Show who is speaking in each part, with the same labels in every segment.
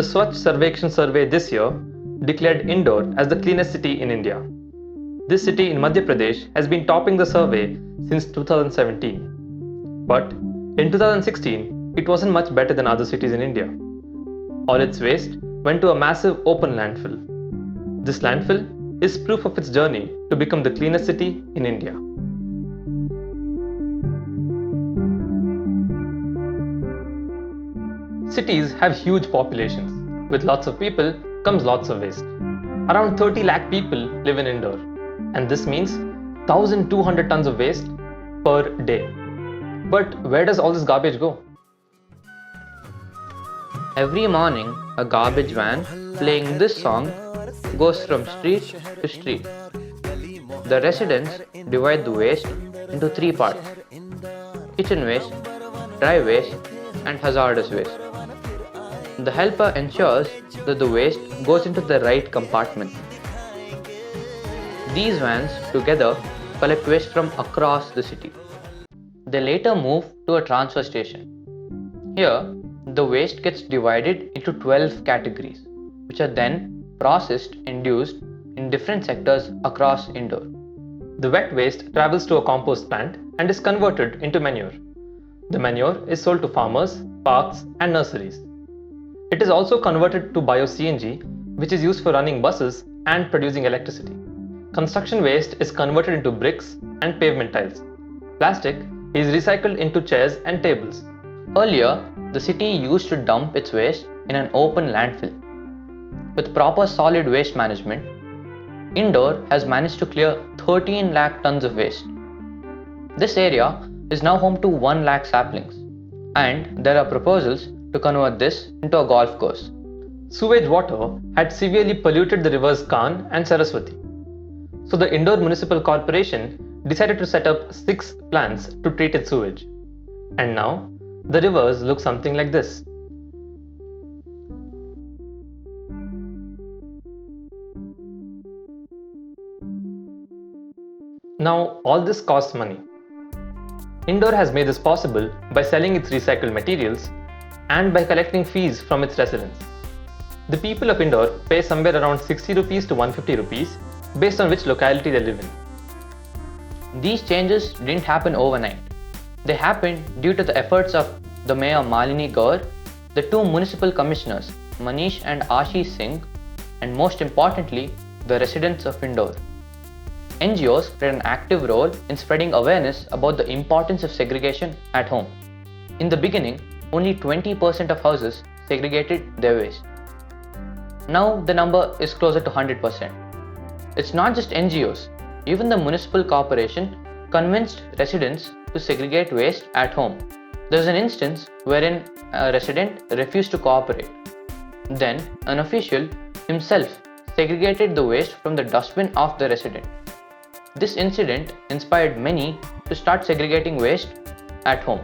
Speaker 1: The Swachh Sarvekshan survey this year declared Indore as the cleanest city in India. This city in Madhya Pradesh has been topping the survey since 2017. But in 2016, it wasn't much better than other cities in India. All its waste went to a massive open landfill. This landfill is proof of its journey to become the cleanest city in India. Cities have huge populations. With lots of people comes lots of waste. Around 30 lakh people live in Indore, and this means 1,200 tons of waste per day. But where does all this garbage go?
Speaker 2: Every morning, a garbage van playing this song goes from street to street. The residents divide the waste into three parts: kitchen waste, dry waste, and hazardous waste. The helper ensures that the waste goes into the right compartment. These vans together collect waste from across the city. They later move to a transfer station. Here, the waste gets divided into 12 categories, which are then processed and used in different sectors across Indore.
Speaker 1: The wet waste travels to a compost plant and is converted into manure. The manure is sold to farmers, parks, and nurseries. It is also converted to bio-CNG, which is used for running buses and producing electricity. Construction waste is converted into bricks and pavement tiles. Plastic is recycled into chairs and tables.
Speaker 2: Earlier, the city used to dump its waste in an open landfill. With proper solid waste management, Indore has managed to clear 13 lakh tons of waste. This area is now home to 1 lakh saplings, and there are proposals to convert this into a golf course.
Speaker 1: Sewage water had severely polluted the rivers Kan and Saraswati. So the Indore Municipal Corporation decided to set up 6 plants to treat its sewage. And now, the rivers look something like this. Now, all this costs money. Indore has made this possible by selling its recycled materials and by collecting fees from its residents. The people of Indore pay somewhere around 60 rupees to 150 rupees based on which locality they live in.
Speaker 2: These changes didn't happen overnight. They happened due to the efforts of the Mayor Malini Gaur, the 2 municipal commissioners Manish and Ashish Singh, and most importantly, the residents of Indore. NGOs played an active role in spreading awareness about the importance of segregation at home. In the beginning, only 20% of houses segregated their waste. Now the number is closer to 100%. It's not just NGOs, even the municipal corporation convinced residents to segregate waste at home. There's an instance wherein a resident refused to cooperate. Then an official himself segregated the waste from the dustbin of the resident. This incident inspired many to start segregating waste at home.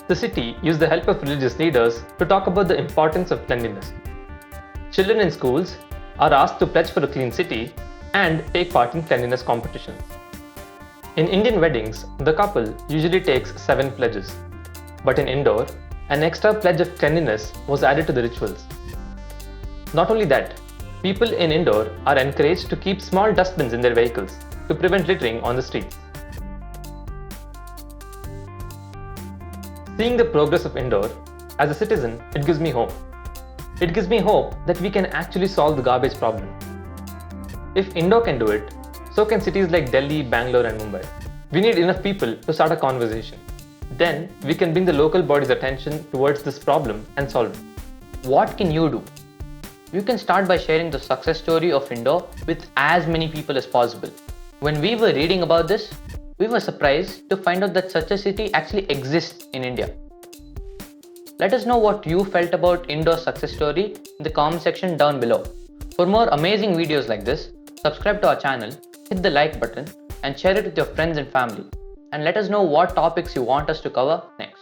Speaker 1: The city used the help of religious leaders to talk about the importance of cleanliness. Children in schools are asked to pledge for a clean city and take part in cleanliness competitions. In Indian weddings, the couple usually takes 7 pledges. But in Indore, an extra pledge of cleanliness was added to the rituals. Not only that, people in Indore are encouraged to keep small dustbins in their vehicles to prevent littering on the streets. Seeing the progress of Indore, as a citizen, it gives me hope. It gives me hope that we can actually solve the garbage problem. If Indore can do it, so can cities like Delhi, Bangalore, and Mumbai. We need enough people to start a conversation. Then we can bring the local body's attention towards this problem and solve it.
Speaker 2: What can you do? You can start by sharing the success story of Indore with as many people as possible. When we were reading about this, we were surprised to find out that such a city actually exists in India. Let us know what you felt about Indore's success story in the comment section down below. For more amazing videos like this, subscribe to our channel, hit the like button, and share it with your friends and family. And let us know what topics you want us to cover next.